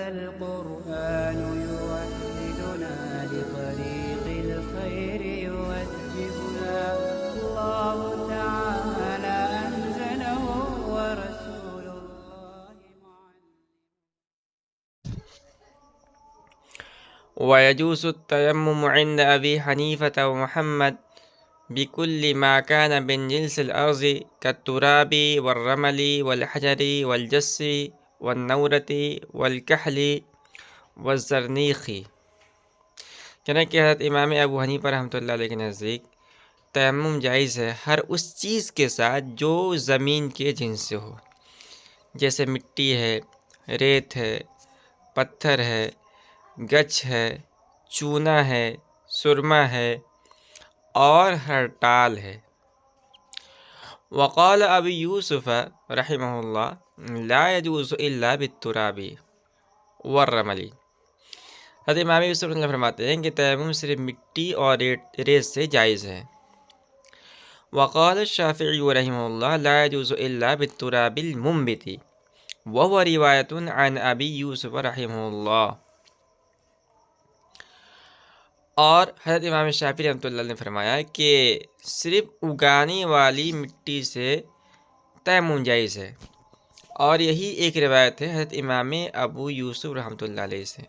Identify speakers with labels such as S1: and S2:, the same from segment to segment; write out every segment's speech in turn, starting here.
S1: القرآن يوحدنا لطريق الخير يوجهنا الله تعالى أنزله ورسول الله
S2: ويجوز التيمم عند أبي حنيفة ومحمد بكل ما كان من جنس الأرض كالتراب والرمل والحجر والجس والنورة والكحل والزرنیخ۔ کہنا کہ حضرت امام ابو حنیفہ رحمۃ اللہ علیہ کے نزدیک تیمم جائز ہے ہر اس چیز کے ساتھ جو زمین کے جنس سے ہو، جیسے مٹی ہے، ریت ہے، پتھر ہے، گچ ہے، چونا ہے، سرما ہے اور ہرٹال ہے۔ وقال ابو یوسف رحمہ اللہ لا يجوز الا بالتراب والرمل۔ حضرت امام یوسف اللہ فرماتے ہیں کہ تیمم صرف مٹی اور ریت سے جائز ہے۔ وقال الشافعی رحمہ اللہ لا يجوز الا بالتراب المنبت وهو روایت عن ابی یوسف رحمہ اللہ۔ اور حضرت امام شافعی رحمۃ اللہ نے فرمایا کہ صرف اگانے والی مٹی سے تیمم جائز ہے، اور یہی ایک روایت ہے حضرت امام ابو یوسف رحمۃ اللہ علیہ سے،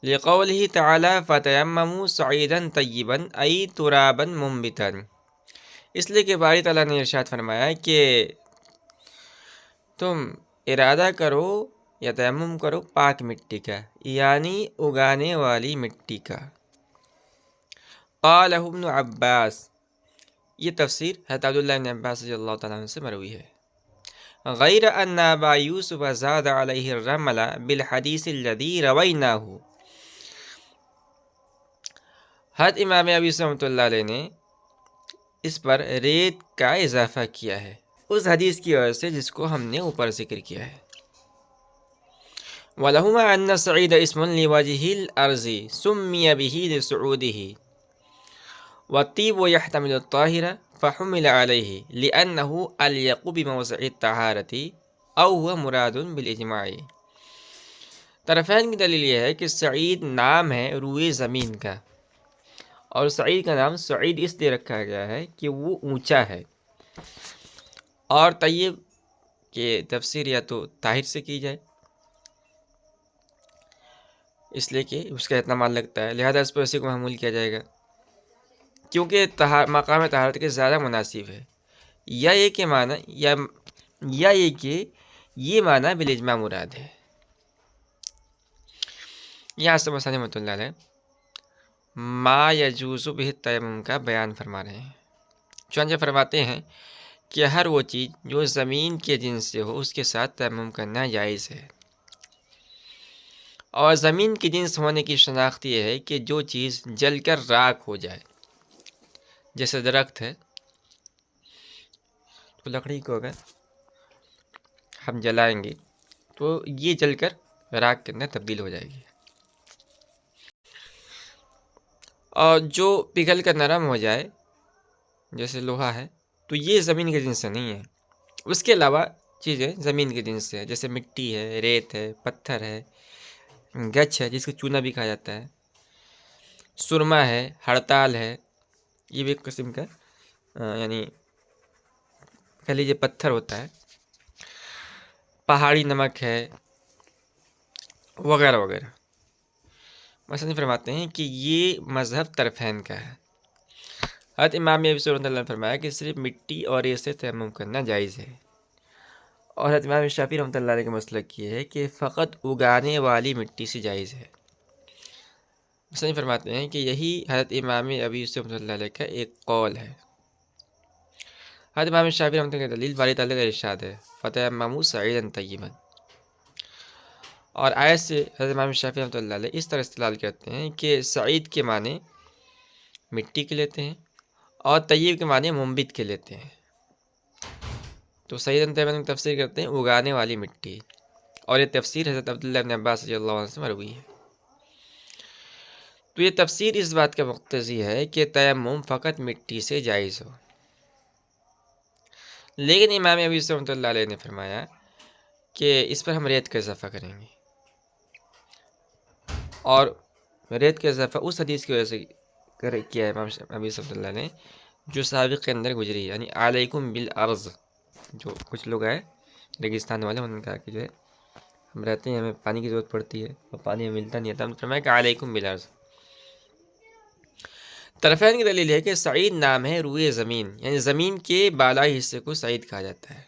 S2: لقولہ تعالی فتیمموا صعیدا طیبا ای ترابا منبتا، اس لیے کہ باری تعالیٰ نے ارشاد فرمایا کہ تم ارادہ کرو یا تیمم کرو پاک مٹی کا، یعنی اگانے والی مٹی کا۔ قالہ ابن عباس، یہ تفسیر حضرت عبداللہ بن عباس رضی اللہ تعالیٰ عنہ سے مروی ہے۔ غیر ان ابا یوسف زاد علیہ الرمل بالحدیث الذی رویناہ، حضرت امام ابی یوسف رحمۃ اللہ علیہ نے اس پر ریت کا اضافہ کیا ہے اس حدیث کی وجہ سے جس کو ہم نے اوپر ذکر کیا ہے۔ وَلَهُمَا أَنَّ الصَّعِيدَ اسْمٌ لِوَجْهِ الْأَرْضِ سُمِّيَ بِهِ لِصُعُودِهِ وَالطِّيبُ يَحْتَمِلُ الطَّاهِرَ فَحُمِلَ عَلَيْهِ لِأَنَّهُ أَلْيَقُ بِمَوْضِعِ الطَّهَارَةِ أَوْ هُوَ مُرَادٌ بِالْإِجْمَاعِ۔ طرفین کی دلیل یہ ہے کہ سعید نام ہے روئے زمین کا، اور سعید کا نام سعید اس لیے رکھا گیا ہے کہ وہ اونچا ہے، اور طیب کی تفسیر یا تو طاہر سے کی جائے اس لیے کہ اس کا اتنا مال لگتا ہے، لہذا اس پر اسی کو محمول کیا جائے گا کیونکہ مقام طہارت کے زیادہ مناسب ہے، یا یہ کہ معنی یہ معنی بالاجماع مراد ہے۔ یہاں سے مصنف رحمۃ اللہ علیہ ما یجوز بہ التیمم کا بیان فرما رہے ہیں۔ چنانچہ فرماتے ہیں کہ ہر وہ چیز جو زمین کے جنس سے ہو اس کے ساتھ تیمم کرنا جائز ہے، اور زمین کے جنس ہونے کی شناخت یہ ہے کہ جو چیز جل کر راکھ ہو جائے، جیسے درخت ہے تو لکڑی کو اگر ہم جلائیں گے تو یہ جل کر راکھ کے اندر تبدیل ہو جائے گی، اور جو پگھل کر نرم ہو جائے جیسے لوہا ہے تو یہ زمین کے جنس سے نہیں ہے۔ اس کے علاوہ چیزیں زمین کے جنس سے ہے، جیسے مٹی ہے، ریت ہے، پتھر ہے، گچ ہے جس کو چونا بھی کہا جاتا ہے، سرما ہے، ہڑتال ہے، یہ بھی ایک قسم کا یعنی کہہ لیجیے پتھر ہوتا ہے، پہاڑی نمک ہے، وغیرہ وغیرہ۔ مثلا فرماتے ہیں کہ یہ مذہب طرفین کا ہے۔ حضرت امام ابی یوسف رحمۃ اللہ نے فرمایا کہ صرف مٹی اور ریت سے تیمم کرنا جائز ہے، اور حضرت امام شافعی رحمۃ اللہ علیہ کا مسلک یہ ہے کہ فقط اگانے والی مٹی سے جائز ہے۔ مثلا فرماتے ہیں کہ یہی حضرت امام ابی یوسف رحمۃ اللہ علیہ کا ایک قول ہے۔ حضرت امام شافعی رحمۃ اللہ کی دلیل باری تعالیٰ کا ارشاد ہے فتیمموا صعیدا طیبا، اور آیت سے حضرت امام شافعی رحمۃ اللہ علیہ اس طرح استدلال کرتے ہیں کہ سعید کے معنی مٹی کے لیتے ہیں اور طیب کے معنی منبت کے لیتے ہیں، تو صعیدا طیبا کی تفسیر کرتے ہیں اگانے والی مٹی، اور یہ تفسیر حضرت عبداللہ بن عباس رضی اللہ عنہ سے مروی ہے۔ تو یہ تفسیر اس بات کا مقتضی ہے کہ تیمم فقط مٹی سے جائز ہو، لیکن امام ابی یوسف رحمۃ اللہ علیہ نے فرمایا کہ اس پر ہم ریت کا اضافہ کریں گے، اور ریت کا اضافہ اس حدیث کی وجہ سے کیا ہے امام ابی صلی اللہ نے، جو سابق کے اندر گزری ہے، یعنی علیکم بالارض. جو کچھ لوگ آئے ریگستان والے، انہوں نے کہا کہ جو ہے ہم رہتے ہیں، ہمیں پانی کی ضرورت پڑتی ہے اور پانی ہمیں ملتا نہیں ہے، تو ہم فرمایا کہ علیکم بالارض. طرفین کی دلیل ہے کہ سعید نام ہے روئے زمین، یعنی زمین کے بالائی حصے کو سعید کہا جاتا ہے،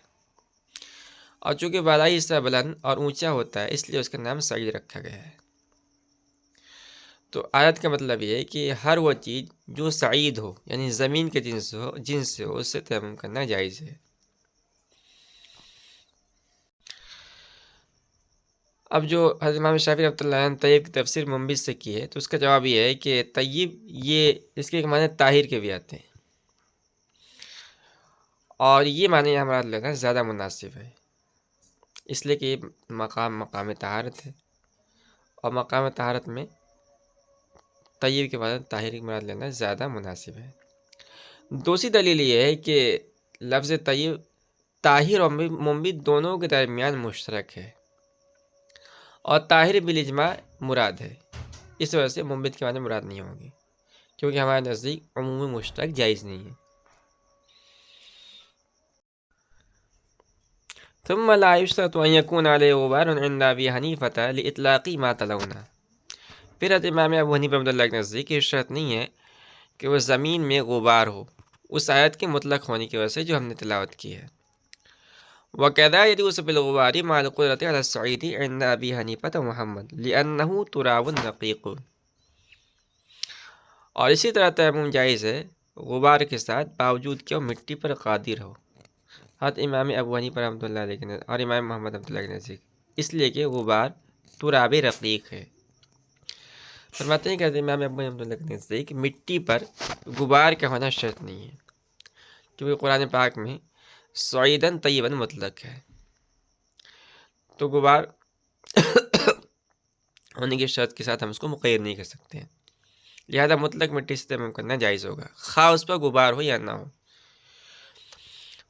S2: اور چونکہ بالائی حصہ بلند اور اونچا ہوتا ہے اس لیے اس کا نام سعید رکھا گیا ہے. تو آیت کا مطلب یہ ہے کہ ہر وہ چیز جو سعید ہو، یعنی زمین کے جنس سے ہو، اس سے تیمم کرنا جائز ہے. اب جو حضرت امام شافعی رحمۃ اللہ عنہ طیب کی تفسیر منبت سے کی ہے، تو اس کا جواب یہ ہے کہ طیب یہ اس کے ایک معنی طاہر کے بھی آتے ہیں، اور یہ معنی یہاں مراد لینا زیادہ مناسب ہے، اس لیے کہ یہ مقام طہارت ہے، اور مقام طہارت میں طیب کے بعد طاہر کی مراد لینا زیادہ مناسب ہے. دوسری دلیل یہ ہے کہ لفظ طیب طاہر اور منبت دونوں کے درمیان مشترک ہے، اور طاہر بالاجماع مراد ہے، اس وجہ سے منبت کے معنی مراد نہیں ہوگی، کیونکہ ہمارے نزدیک عمومی مشترک جائز نہیں ہے. ثم لا يشترط ان يكون عليه غبار عند ابي حنيفه لاطلاق ما تلونا. پھر حضرت امام ابو حنیفہ رحمۃ اللہ کے نزدیک یہ شرط نہیں ہے کہ وہ زمین میں غبار ہو، اس آیت کے مطلق ہونے کی وجہ سے جو ہم نے تلاوت کی ہے. وَكَذَا يَجُوزُ بِالْغُبَارِ مَعَ الْقُدْرَةِ عَلَى الصَّعِيدِ عِنْدَ أَبِي حنیفة ومحمد لِأَنَّهُ تُرَابٌ رَقِيقٌ. اور اسی طرح تیمم جائز ہے غبار کے ساتھ، باوجود کہ وہ مٹی پر قادر ہو، حضرت امام ابو حنیفہ رحمۃ اللہ علیہ اور امام محمد رحمۃ اللہ کے نزدیک، اس لیے کہ غبار تراب رقیق ہے. فرماتے ہیں کہ حضرت امام ابو رحمۃ اللہ کے نزدیک مٹی پر غبار کا ہونا شرط نہیں ہے، کیونکہ قرآن پاک میں سعیدن طیبن مطلق ہے، تو غبار ہونے کی شرط کے ساتھ ہم اس کو مقید نہیں کر سکتے ہیں، لہذا مطلق مٹی سے تیمم کرنا جائز ہوگا، خواہ اس پر غبار ہو یا نہ ہو.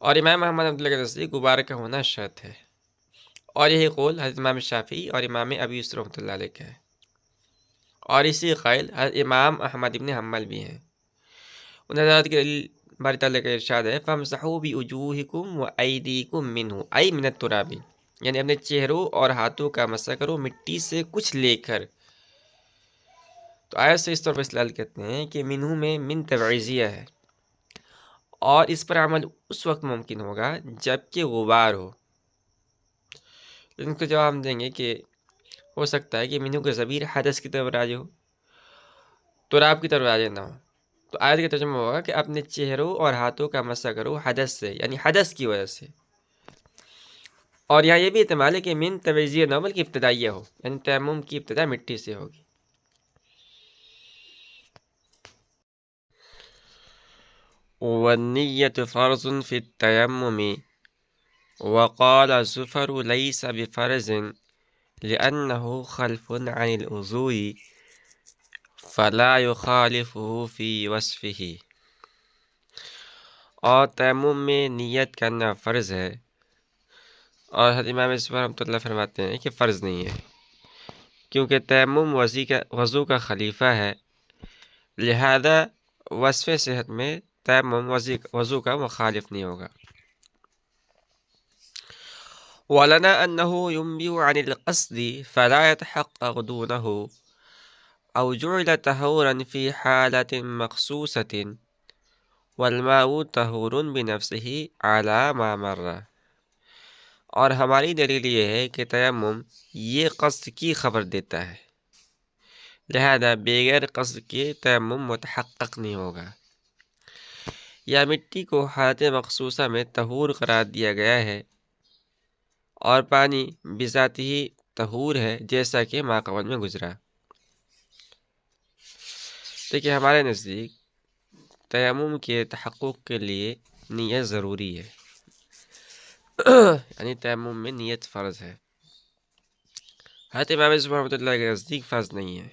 S2: اور امام محمد رحمۃ اللہ کے نزدیک غبار کا ہونا شرط ہے، اور یہی قول حضرت امام شافعی اور امام ابی یوسف رحمۃ اللہ علیہ کا ہے، اور اسی قائل حضرت امام احمد ابن حنبل بھی ہیں. ان حضرات کی دلیل باری تعالیٰ کا ارشاد ہے فَامْسَحُوا بِوُجُوهِكُمْ وَأَيْدِيكُمْ مِنْهُ أَيْ مِنَ التُّرَابِ، یعنی اپنے چہروں اور ہاتھوں کا مسح کرو مٹی سے کچھ لے کر. تو آیت سے اس طور پر استدلال کرتے ہیں کہ منہ میں من تبعیضیہ ہے، اور اس پر عمل اس وقت ممکن ہوگا جب کہ غبار ہو. ان کو جواب ہم دیں گے کہ ہو سکتا ہے کہ منہ کا ضمیر حدث کی طرف راجع ہو، تراب کی طرف راجع نہ ہو. تو آیت کا ترجمہ ہوگا کہ اپنے چہروں اور ہاتھوں کا مسح کرو حدث سے، یعنی حدث کی وجہ سے. اور یہاں یہ بھی احتمال ہے کہ من تبعیضیہ نہ بلکہ ابتدائیہ ہو، یعنی تیمم کی ابتدا مٹی سے ہوگی. والنیة فرض فی التیمم وقال زفر لیس بفرض لأنه خلف عن الوضوء فلا يخالفه في وصفه. اور تیمم میں نیت کرنا فرض ہے، اور حضرت امام زفر رحمۃ اللہ فرماتے ہیں کہ فرض نہیں ہے، کیونکہ تیمم وضو کا خلیفہ ہے، لہذا وصف صحت میں تیمم وضو کا مخالف نہیں ہوگا. وَلَنَا أَنَّهُ يُنْبِئُ عَنِ الْقَصْدِ فَلَا يَتَحَقَّقُ دُونَهُ أَوْ جُعِلَ طَهُورًا فِي حَالَةٍ مَخْصُوصَةٍ وَالْمَاءُ طَهُورٌ بِنَفْسِهِ عَلَى مَا مَرَّ. اور ہماری دلیل یہ ہے کہ تیمم یہ قصد کی خبر دیتا ہے، لہذا بغیر قصد کے تیمم متحقق نہیں ہوگا. یا مٹی کو حالت مخصوصہ میں طہور قرار دیا گیا ہے، اور پانی بذات ہی طہور ہے، جیسا کہ ما قبل میں گزرا. دیکھیے ہمارے نزدیک تیمم کے تحقق کے لیے نیت ضروری ہے، یعنی تیمم میں نیت فرض ہے. حضرت امام زفر رحمۃ اللہ کے نزدیک فرض نہیں ہے.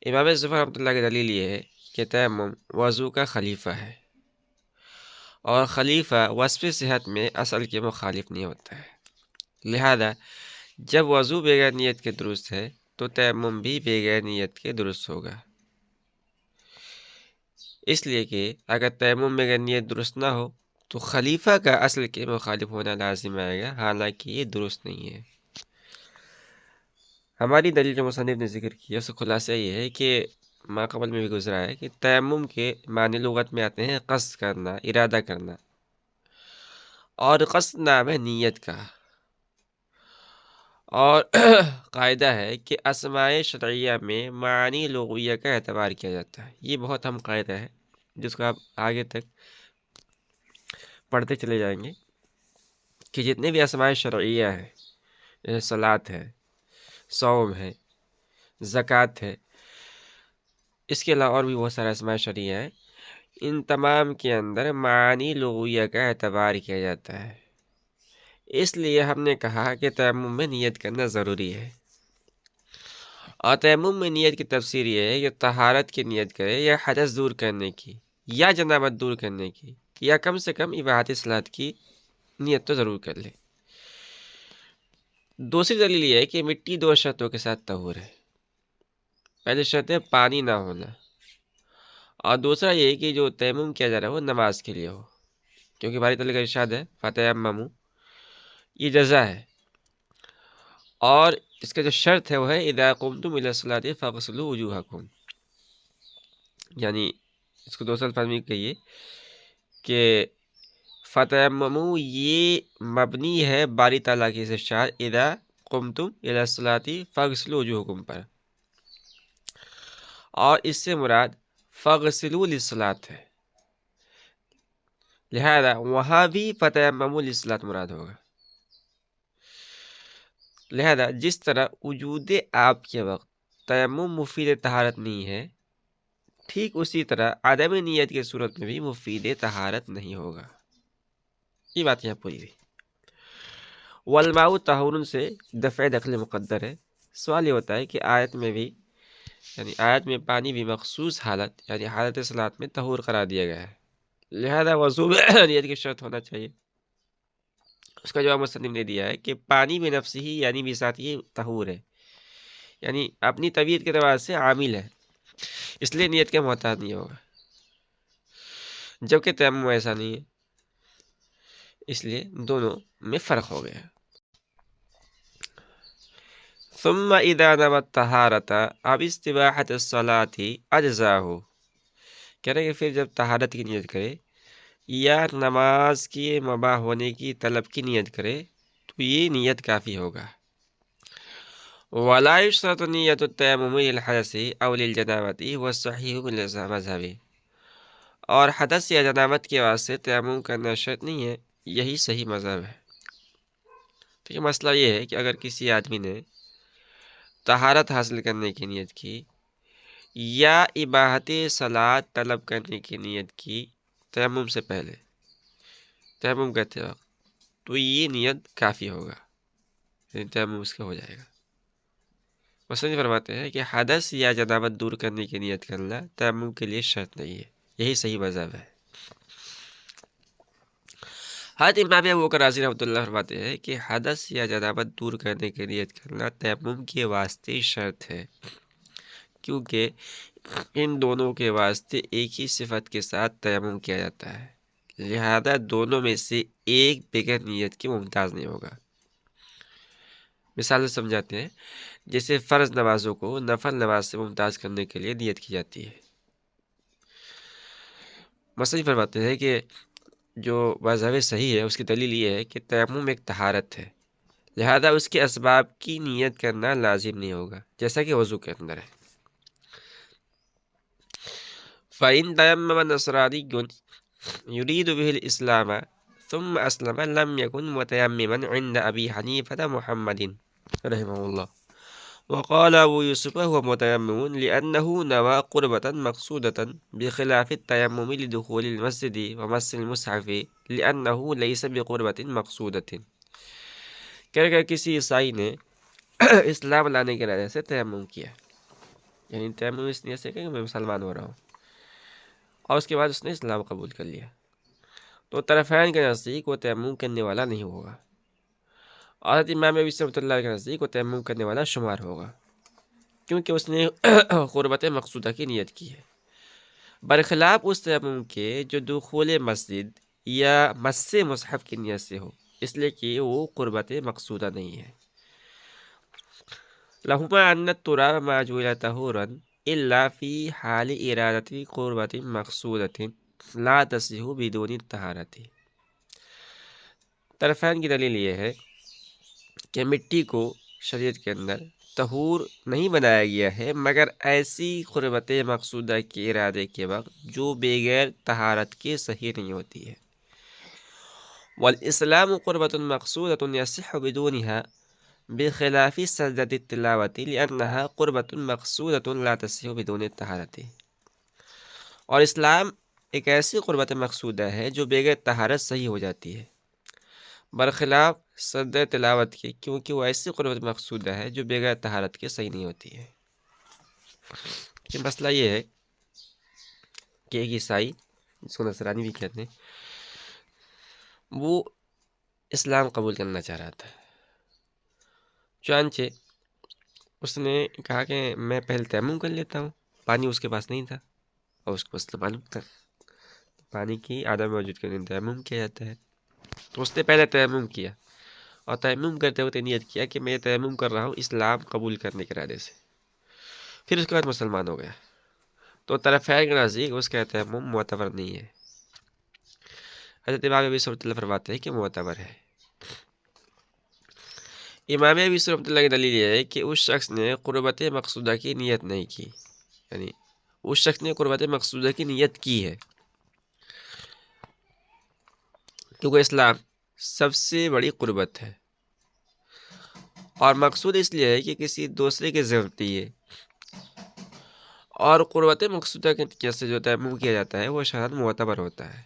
S2: امام زفر رحمۃ اللہ کی دلیل یہ ہے کہ تیمم وضو کا خلیفہ ہے، اور خلیفہ وصف صحت میں اصل کے مخالف نہیں ہوتا ہے. لہذا جب وضو بغیر نیت کے درست ہے تو تیمم بھی بغیر نیت کے درست ہوگا، اس لیے کہ اگر تیمم بغیر نیت درست نہ ہو تو خلیفہ کا اصل کے مخالف ہونا لازم آئے گا، حالانکہ یہ درست نہیں ہے۔ ہماری دلیل جو مصنف نے ذکر کیا اس کا خلاصہ یہ ہے کہ ما قبل میں بھی گزرا ہے کہ تیمم کے معنی لغت میں آتے ہیں قصد کرنا، ارادہ کرنا، اور قصد نام ہے نیت کا، اور قاعدہ ہے کہ اسماء شرعیہ میں معانی لغویہ کا اعتبار کیا جاتا ہے۔ یہ بہت اہم قاعدہ ہے جس کو آپ آگے تک پڑھتے چلے جائیں گے کہ جتنے بھی اسماء شرعیہ ہیں، جیسے صلاۃ ہے، صوم ہے، زکوٰۃ ہے، اس کے علاوہ اور بھی بہت سارے اسماء شرعیہ ہیں، ان تمام کے اندر معانی لغویہ کا اعتبار کیا جاتا ہے۔ اس لیے ہم نے کہا کہ تیمم میں نیت کرنا ضروری ہے، اور تیمم میں نیت کی تفسیر یہ ہے کہ طہارت کی نیت کرے، یا حدث دور کرنے کی، یا جنابت دور کرنے کی، یا کم سے کم اباحت صلاۃ کی نیت تو ضرور کر لے۔ دوسری دلیل یہ ہے کہ مٹی دو شرطوں کے ساتھ طہور ہے۔ پہلی شرط ہے پانی نہ ہونا، اور دوسرا یہ ہے کہ جو تیمم کیا جا رہا ہے وہ نماز کے لیے ہو، کیونکہ باری تعالیٰ کا ارشاد ہے فتیمموا، یہ جزا ہے، اور اس کا جو شرط ہے وہ ہے اذا قمتم الی الصلاۃ فاغسلوا وجوہکم، یعنی اس کو دوسرے الفاظ میں کہیے کہ فتیمموا یہ مبنی ہے باری تعالیٰ کے اس ارشاد اذا قمتم الی الصلاۃ فاغسلوا وجوہکم پر، اور اس سے مراد فاغسلوا للصلاۃ ہے، لہذا وہاں بھی فتیمموا للصلاۃ مراد ہوگا۔ لہذا جس طرح وجود آب کے وقت تیمم مفید طہارت نہیں ہے، ٹھیک اسی طرح عدم نیت کی صورت میں بھی مفید طہارت نہیں ہوگا۔ یہ بات یہاں پوری ہوئی۔ والماء طہور سے دفع دخل مقدر ہے۔ سوال یہ ہوتا ہے کہ آیت میں بھی، یعنی آیت میں پانی بھی مخصوص حالت یعنی حالت صلاۃ میں طہور قرار دیا گیا ہے، لہذا وضو میں نیت کی شرط ہونا چاہیے۔ اس کا جواب مصنف نے دیا ہے کہ پانی میں نفس ہی یعنی بھی ساتھ ہی طہور ہے، یعنی اپنی طبیعت کے اعتبار سے عامل ہے، اس لیے نیت کا محتاج نہیں ہوگا، جبکہ تیمم ایسا نہیں ہے، اس لیے دونوں میں فرق ہو گیا۔ ثم اذا نوى الطہارۃ اب استباحۃ الصلاۃ اجزاہ، کہہ رہے کہ پھر جب طہارت کی نیت کرے یا نماز کی مباح ہونے کی طلب کی نیت کرے تو یہ نیت کافی ہوگا۔ ولا يشترط نیت التیمم للحدث او للجنابۃ والصحیح مذہب، اور حدث یا جنابت کے واسطے تیمم کرنا شرط نہیں ہے، یہی صحیح مذہب ہے۔ تو یہ مسئلہ یہ ہے کہ اگر کسی آدمی نے طہارت حاصل کرنے کی نیت کی یا اباحت صلاۃ طلب کرنے کی نیت کی تیمم سے پہلے، تیمم کرتے وقت، تو یہ نیت کافی ہوگا، یعنی تیمم اس کا ہو جائے گا۔ مصنف فرماتے ہیں کہ حدث یا جنابت دور کرنے کی نیت کرنا تیمم کے لیے شرط نہیں ہے، یہی صحیح مذہب ہے۔ حضرت امام ابو بکر رازی رحمۃ اللہ فرماتے ہیں کہ حدث یا جنابت دور کرنے کی نیت کرنا تیمم کے واسطے شرط ہے، کیونکہ ان دونوں کے واسطے ایک ہی صفت کے ساتھ تیمم کیا جاتا ہے، لہذا دونوں میں سے ایک بغیر نیت کے ممتاز نہیں ہوگا۔ مثال سے سمجھاتے ہیں، جیسے فرض نمازوں کو نفل نماز سے ممتاز کرنے کے لیے نیت کی جاتی ہے۔ مصنف فرماتے ہیں کہ جو مذہب صحیح ہے اس کی دلیل یہ ہے کہ تیمم ایک طہارت ہے، لہذا اس کے اسباب کی نیت کرنا لازم نہیں ہوگا، جیسا کہ وضو کے اندر ہے۔ فَإِن تَيَمَّمَ نَصْرَانِيٌّ يُرِيدُ بِهِ الْإِسْلَامَ ثُمَّ أَسْلَمَ لَمْ يَكُنْ مُتَيَمِّمًا عِنْدَ أَبِي حَنِيفَةَ مُحَمَّدٍ رحمه الله، وقال أبو يوسف هو متيمم لأنه نوى قربة مقصودة بخلاف التيمم لدخول المسجد ومس المصحف لأنه ليس بقربة مقصودة۔ کہ اگر کسی عیسائی نے اسلام لانے کے ارادے سے تیمم کیا، یعنی تیمم اس نیت سے کہ میں مسلمان ہو رہا ہوں، اور اس کے بعد اس نے اسلام قبول کر لیا، تو طرفین کے نزدیک وہ تیمم کرنے والا نہیں ہوگا، اور حضرت امام ابی یوسف رحمۃ اللہ کے نزدیک وہ تیمم کرنے والا شمار ہوگا، کیونکہ اس نے قربت مقصودہ کی نیت کی ہے، برخلاف اس تیمم کے جو دخول مسجد یا مس مصحف کی نیت سے ہو، اس لیے کہ وہ قربت مقصودہ نہیں ہے۔ لہما ان التراب ما جعل طہورا الا فی حال ارادت قربت مقصودۃ لا تصح بدون طہارت۔ طرفین کی دلیل یہ ہے کہ مٹی کو شریعت کے اندر طہور نہیں بنایا گیا ہے مگر ایسی قربت مقصودہ کے ارادے کے وقت جو بغیر طہارت کے صحیح نہیں ہوتی ہے۔ والاسلام قربت مقصودۃ یصح بدونها بخلاف سجدۃ التلاوۃ لأنها قربت مقصودۃ لا تصح بدون طہارت۔ اور اسلام ایک ایسی قربت مقصودہ ہے جو بغیر طہارت صحیح ہو جاتی ہے، برخلاف سجدہ تلاوت کے، کیونکہ وہ ایسی قربت مقصودہ ہے جو بغیر طہارت کے صحیح نہیں ہوتی ہے۔ کہ مسئلہ یہ ہے کہ ایک عیسائی، جس کو نصرانی بھی کہتے ہیں، وہ اسلام قبول کرنا چاہ رہا تھا، چنانچہ اس نے کہا کہ میں پہلے تیمم کر لیتا ہوں۔ پانی اس کے پاس نہیں تھا اور اس کو بس معلوم تھا پانی کی عدم موجود کے دن تیمم کیا جاتا ہے، تو اس نے پہلے تیمم کیا، اور تیمم کرتے وقت نیت کیا کہ میں تیمم کر رہا ہوں اسلام قبول کرنے کے ارادے سے، پھر اس کے بعد مسلمان ہو گیا، تو طرفین کے نزدیک اس کا تیمم معتبر نہیں ہے۔ حضرت امام ابی یوسف رحمۃ اللہ فرماتے ہیں کہ معتبر ہے۔ امام ابی یوسف رحمۃ اللہ کی دلیل یہ ہے کہ اس شخص نے قربت مقصودہ کی نیت نہیں کی، یعنی اس شخص نے قربت مقصودہ کی نیت کی ہے، کیونکہ اسلام سب سے بڑی قربت ہے، اور مقصود اس لیے ہے کہ کسی دوسرے کی ضرورت ہے، اور قربت مقصودہ کے نتیجے سے جو تیمم کیا جاتا ہے وہ شرعاً معتبر ہوتا ہے،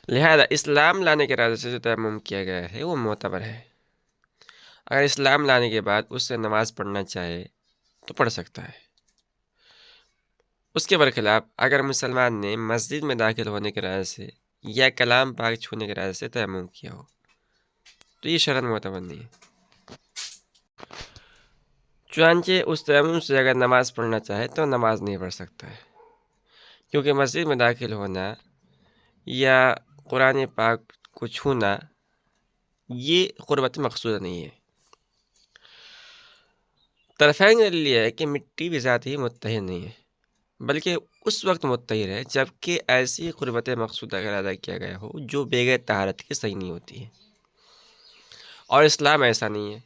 S2: لہذا اسلام لانے کے ارادے سے جو تیمم کیا گیا ہے وہ معتبر ہے۔ اگر اسلام لانے کے بعد اس سے نماز پڑھنا چاہے تو پڑھ سکتا ہے۔ اس کے برخلاف اگر مسلمان نے مسجد میں داخل ہونے کے ارادے سے یا کلام پاک چھونے کے ارادے سے تیمم کیا ہو تو یہ شرعاً معتبر نہیں ہے۔ چنانچہ اس تیمم سے اگر نماز پڑھنا چاہے تو نماز نہیں پڑھ سکتا ہے، کیونکہ مسجد میں داخل ہونا یا قرآن پاک کو چھونا یہ قربت مقصودہ نہیں ہے۔ طرفین کا دلیل یہ ہے کہ مٹی بذات ہی مطہر نہیں ہے، بلکہ اس وقت مطہر ہے جب کہ ایسی قربت مقصودہ کا ارادہ کیا گیا ہو جو بغیر طہارت کے صحیح نہیں ہوتی ہے، اور اسلام ایسا نہیں ہے،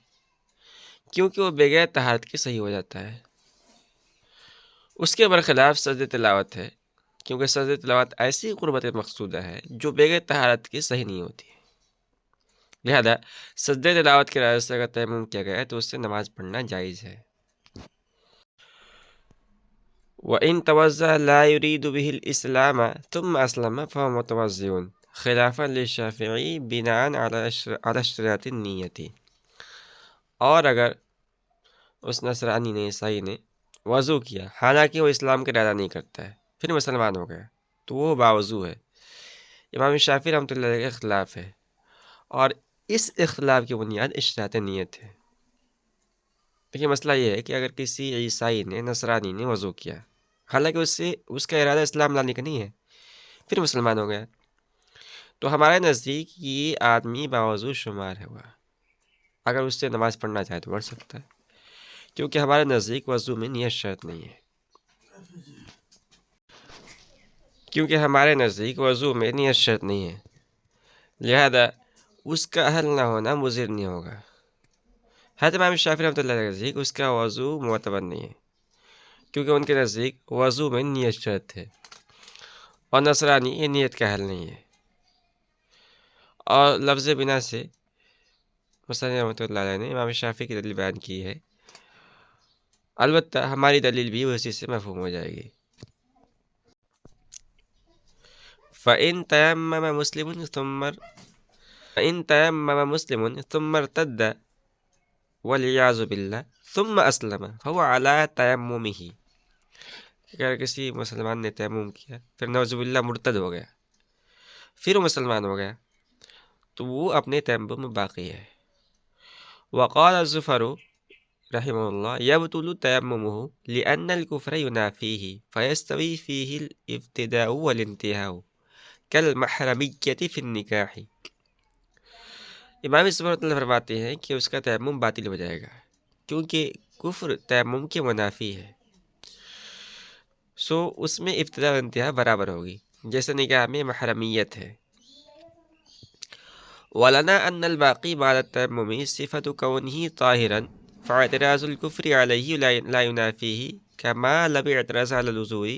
S2: کیونکہ وہ بغیر طہارت کے صحیح ہو جاتا ہے۔ اس کے برخلاف سجدہ تلاوت ہے، کیونکہ سجدہ تلاوت ایسی قربت مقصودہ ہے جو بغیر طہارت کے صحیح نہیں ہوتی ہے، لہذا سجدہ تلاوت کے ارادے سے اگر تیمم کیا گیا ہے تو اس سے نماز پڑھنا جائز ہے۔ وَإِن تَوَضَّأَ لَا يُرِيدُ بِهِ الْإِسْلَامَ ثُمَّ أَسْلَمَ فَهُوَ مُتَوَضِّئٌ خِلَافًا لِلشَّافِعِيِّ بِنَاءً عَلَى اشْتِرَاطِ النِّيَّةِ۔ اور اگر اس نصرانی نے، عیسائی نے وضو کیا حالانکہ وہ اسلام کا ارادہ نہیں کرتا ہے، پھر مسلمان ہو گیا تو وہ باوضو ہے، امام شافعی رحمۃ اللہ علیہ کا اختلاف ہے، اور اس اختلاف کی بنیاد اشتراط نیت ہے۔ لیکن مسئلہ یہ ہے کہ اگر کسی عیسائی نے، نصرانی نے وضو کیا حالانکہ اس کا ارادہ اسلام لانے کا نہیں ہے، پھر مسلمان ہو گیا، تو ہمارے نزدیک یہ آدمی باوضو شمار ہوا، اگر اس سے نماز پڑھنا چاہے تو پڑھ سکتا ہے، کیونکہ ہمارے نزدیک وضو میں نیت شرط نہیں ہے، لہذا اس کا اہل نہ ہونا مضر نہیں ہوگا۔ حضرت امام شافعی رحمۃ اللہ علیہ کے نزدیک اس کا وضو معتبر نہیں ہے، کیونکہ ان کے نزدیک وضو میں نیت شرط ہے، اور نصرانی یہ نیت کا اہل نہیں ہے، اور لفظ بنا سے مصنف رحمۃ اللہ علیہ نے امام شافعی کی دلیل بیان کی ہے، البتہ ہماری دلیل بھی اسی سے مفہوم ہو جائے گی۔ فَإِن تَيَمَّمَ مُسْلِمٌ ثُمَّ ارْتَدَّ وَالْعِيَاذُ بِاللَّهِ ثُمَّ أَسْلَمَ فَهُوَ عَلَىٰ تَيَمُّمِهِ۔ اگر کسی مسلمان نے تیمم کیا پھر نعوذ باللہ مرتد ہو گیا، پھر وہ مسلمان ہو گیا، تو وہ اپنے تیمم میں باقی ہے، وقال الزفر رحمه الله يبطل تيممه لأن الكفر ينافيه فيستوي فيه الابتداء والانتهاء كالمحرمية في النکاح۔ امام زفر رحمہ اللہ فرماتے ہیں کہ اس کا تیمم باطل ہو جائے گا کیونکہ کفر تیمم کے منافی ہے، سو اس میں ابتدا و انتہا برابر ہوگی، جیسے نکاح میں محرمیت ہے۔ ولنا ان الباقی بعد التیمم صفت کونہ طاہرا فاعتراض الكفر علیہ لا ینافیہ کما لم اعتراض علی الوضوء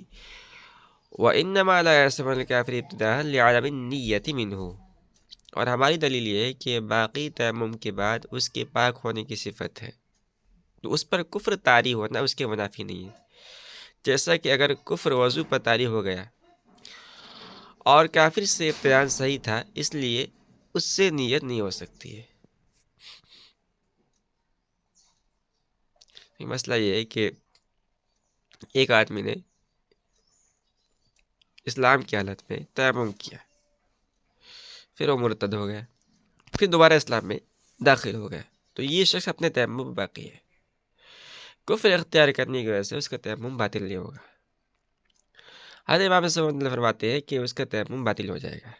S2: وانما لا يعصم الكافر ابتداء لعدم النیۃ منہ۔ اور ہماری دلیل یہ ہے کہ باقی تیمم کے بعد اس کے پاک ہونے کی صفت ہے، تو اس پر کفر طاری ہونا اس کے منافی نہیں ہے، جیسا کہ اگر کفر وضو پر طاری ہو گیا اور کافر سے ابتداء صحیح تھا، اس لیے اس سے نیت نہیں ہو سکتی ہے۔ مسئلہ یہ ہے کہ ایک آدمی نے اسلام کی حالت میں تیمم کیا، پھر وہ مرتد ہو گیا، پھر دوبارہ اسلام میں داخل ہو گیا، تو یہ شخص اپنے تیمم میں باقی ہے، کفر اختیار کرنے کی وجہ سے اس کا تیمم باطل نہیں ہوگا۔ حضرت امام صاحب رحمۃ اللہ فرماتے ہیں کہ اس کا تیمم باطل ہو جائے گا،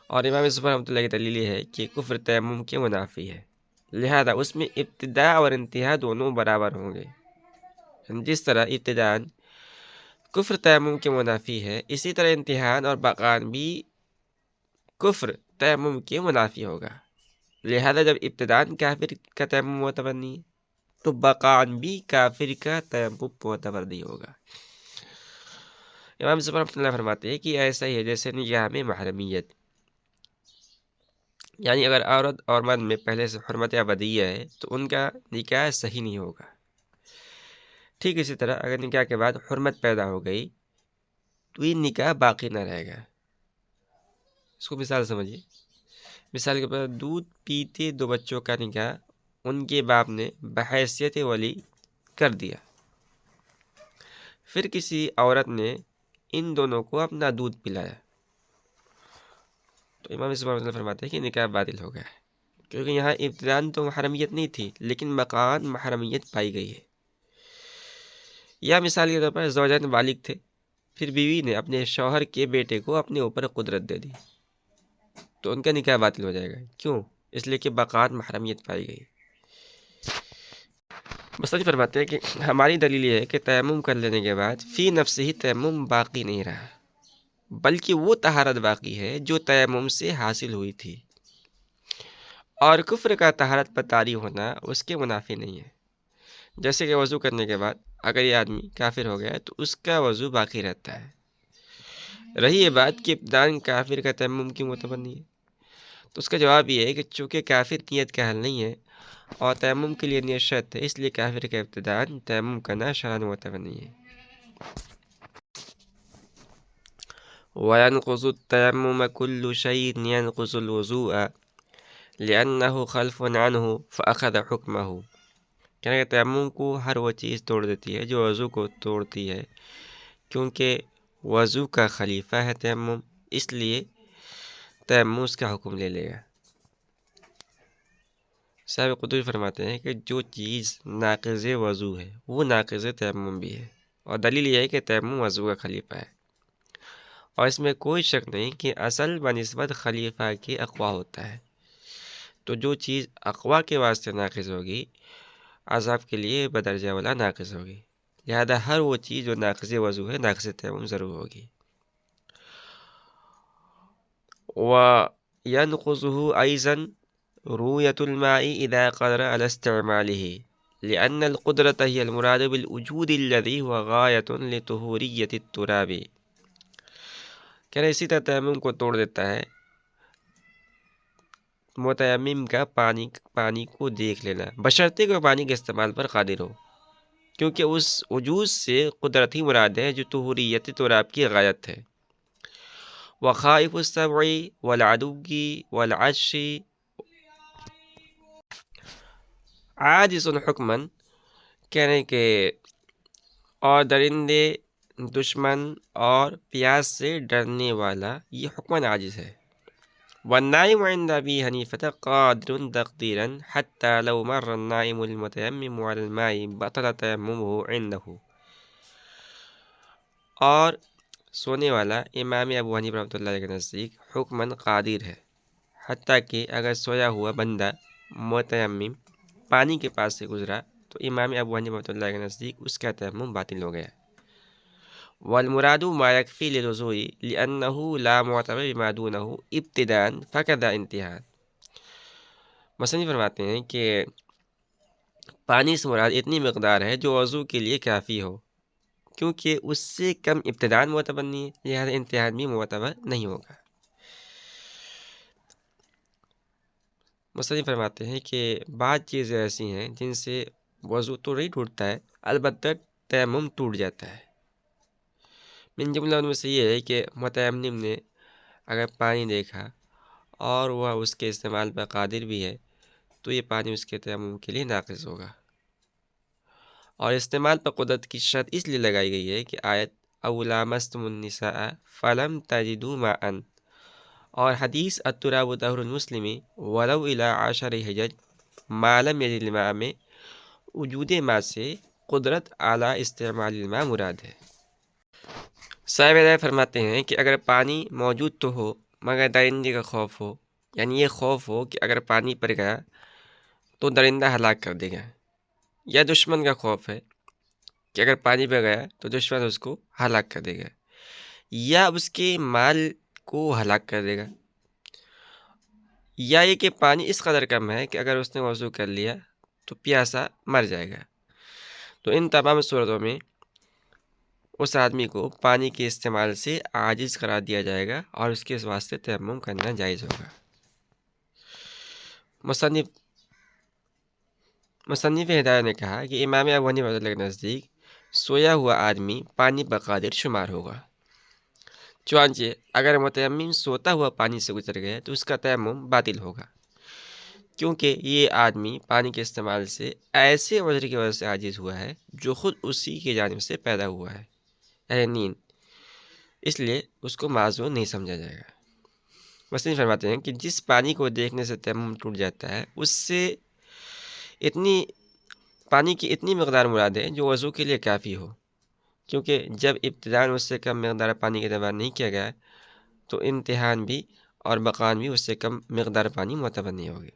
S2: اور امام صاحب رحمۃ اللہ کی دلیل یہ ہے کہ کفر تیمم کے منافی ہے، لہذا اس میں ابتداء اور انتہا دونوں برابر ہوں گے۔ جس طرح ابتداء کفر تیمم کے منافی ہے، اسی طرح انتہاء اور بقاء بھی کفر تیمم کے منافی ہوگا، لہذا جب ابتداء کافر کا تیمم معتبر نہیں ہے تو بقاء بھی کافر کا تیمم معتبر نہیں ہوگا۔ امام زفر رحمۃ اللہ فرماتے ہیں کہ ایسا ہی ہے جیسے نکاح میں محرمیت، یعنی اگر عورت اور مرد میں پہلے سے حرمت ابدیہ ہے تو ان کا نکاح صحیح نہیں ہوگا، ٹھیک اسی طرح اگر نکاح کے بعد حرمت پیدا ہو گئی تو یہ نکاح باقی نہ رہے گا۔ اس کو مثال سمجھیے، مثال کے طور پر دودھ پیتے دو بچوں کا نکاح ان کے باپ نے بحیثیت ولی کر دیا، پھر کسی عورت نے ان دونوں کو اپنا دودھ پلایا، تو امام صاحب رحمۃ اللہ فرماتے ہیں کہ نکاح باطل ہو گیا ہے، کیونکہ یہاں ابتداء تو محرمیت نہیں تھی لیکن بقاء محرمیت پائی گئی ہے۔ یا مثال کے طور پر زوجین بالغ تھے، پھر بیوی نے اپنے شوہر کے بیٹے کو اپنے اوپر قدرت دے دی، تو ان کا نکاح باطل ہو جائے گا، کیوں؟ اس لیے کہ بقاء محرمیت پائی گئی۔ مصنف فرماتے ہیں کہ ہماری دلیل یہ ہے کہ تیمم کر لینے کے بعد فی نفس ہی تیمم باقی نہیں رہا، بلکہ وہ طہارت باقی ہے جو تیمم سے حاصل ہوئی تھی، اور کفر کا طہارت پر طاری ہونا اس کے منافی نہیں ہے، جیسے کہ وضو کرنے کے بعد اگر یہ آدمی کافر ہو گیا تو اس کا وضو باقی رہتا ہے۔ رہی یہ بات کہ ابتداء کافر کا تیمم کیوں معتبر نہیں ہے، تو اس کا جواب یہ ہے کہ چونکہ کافر نیت کا حل نہیں ہے اور تیمم کے لیے نیت شرط ہے، اس لیے کافر کا ابتداء تیمم کرنا شرعاً معتبر نہیں ہے۔ وَيَنْقُضُ التَّيَمُّمَ كُلُّ شَيْءٍ يَنْقُضُ الْوُضُوءَ لِأَنَّهُ خَلْفٌ عَنْهُ فَأَخَذَ حُكْمَهُ۔ کہنے کہ تیمم کو ہر وہ چیز توڑ دیتی ہے جو وضو کو توڑتی ہے، کیونکہ وضو کا خلیفہ ہے تیمم، اس لیے تیمم اس کا حکم لے لے گا۔ صاحب قدوی فرماتے ہیں کہ جو چیز ناقض وضو ہے وہ ناقض تیمم بھی ہے، اور دلیل یہ ہے کہ تیمم وضو کا خلیفہ ہے، اور اس میں کوئی شک نہیں کہ اصل بنسبت خلیفہ کے اقوا ہوتا ہے، تو جو چیز اقوا کے واسطے ناقض ہوگی عذاب کے لیے بدرجہ والا ناقض ہوگی، لہذا ہر وہ چیز جو ناقض وضو ہے ناقض تیمم ضرور ہوگی۔ وَيَنْقُضُهُ أَيْضًا رُؤْيَةُ الْمَاءِ إِذَا قَدَرَ عَلَى اسْتِعْمَالِهِ لِأَنَّ الْقُدْرَةَ هِيَ الْمُرَادُ بِالْوُجُودِ الَّذِي هُوَ غَايَةٌ لِطُهُورِيَّةِ التُّرَابِ۔ کہہ رہے اسی طرح تیمم کو توڑ دیتا ہے متیمم کا پانی کو دیکھ لینا، بشرطے کہ پانی کے استعمال پر قادر ہو، کیونکہ اس وجود سے قدرت ہی مراد ہے جو طہوریت تراب کی غایت ہے۔ وخائف السبع والعدو والعش عاجز حکمن، کہہ رہے کہ اور درندے، دشمن اور پیاس سے ڈرنے والا یہ حکمن عاجز ہے، والنائم عند أبي حنيفة قادر تقديرا حتى لو مر النائم المتيمم على الماء بطل تيممه عنده. اور سونے والا امام ابو حنیفہ رحمۃ اللہ علیہ کے نزدیک حکماً قادر ہے، حتیٰ کہ اگر سویا ہوا بندہ متیمم پانی کے پاس سے گزرا تو امام ابو حنیفہ رحمۃ اللہ کے نزدیک اس کا تیمم باطل ہو گیا۔ والمراد ما يكفي للوضوء لأنه لا معتبر بما دونه ابتداء فكذا انتہاء۔ مصنف فرماتے ہیں کہ پانی سے مراد اتنی مقدار ہے جو وضو کے لیے کافی ہو، کیونکہ اس سے کم ابتداء معتبر نہیں ہے، لہذا انتہاء بھی معتبر نہیں ہوگا۔ مصنف فرماتے ہیں کہ بعض چیزیں ایسی ہیں جن سے وضو تو نہیں ٹوٹتا ہے، البتہ تیمم ٹوٹ جاتا ہے۔ من جملہ ان میں سے یہ ہے کہ متیمم نے اگر پانی دیکھا اور وہ اس کے استعمال پر قادر بھی ہے تو یہ پانی اس کے تیمم کے لیے ناقص ہوگا۔ اور استعمال پر قدرت کی شرط اس لیے لگائی گئی ہے کہ آیت او لامستم النساء فلم تجدوا ماء اور حدیث التراب طہر المسلم ولو الی 10 حجج ما لم یجد الماء میں وجود ماء سے قدرت اعلیٰ استعمال الماء مراد ہے۔ صاحب ہدایت فرماتے ہیں کہ اگر پانی موجود تو ہو مگر درندے کا خوف ہو، یعنی یہ خوف ہو کہ اگر پانی پر گیا تو درندہ ہلاک کر دے گا، یا دشمن کا خوف ہے کہ اگر پانی پہ گیا تو دشمن اس کو ہلاک کر دے گا، یا اس کے مال کو ہلاک کر دے گا، یا یہ کہ پانی اس قدر کم ہے کہ اگر اس نے وضو کر لیا تو پیاسا مر جائے گا، تو ان تمام صورتوں میں اس آدمی کو پانی کے استعمال سے عاجز قرار دیا جائے گا اور اس کے واسطے تیمم کرنا جائز ہوگا۔ مصنف ہدایت نے کہا کہ امام ابو حنیفہ رحمۃ اللہ کے نزدیک سویا ہوا آدمی پانی پر قادر شمار ہوگا، چنانچہ اگر متیمم سوتا ہوا پانی سے گزر گیا تو اس کا تیمم باطل ہوگا، کیونکہ یہ آدمی پانی کے استعمال سے ایسے عذر کی وجہ سے عاجز ہوا ہے جو خود اسی کی جانب سے پیدا ہوا ہے، یعنی نیند، اس لیے اس کو معذور نہیں سمجھا جائے گا۔ مصنف فرماتے ہیں کہ جس پانی کو دیکھنے سے تیمم ٹوٹ جاتا ہے اس سے پانی کی اتنی مقدار مراد ہے جو وضو کے لیے کافی ہو، کیونکہ جب ابتداءً اس سے کم مقدار پانی کا اعتبار نہیں کیا گیا تو انتہاً بھی اور بقاً بھی اس سے کم مقدار پانی معتبر نہیں ہوگی۔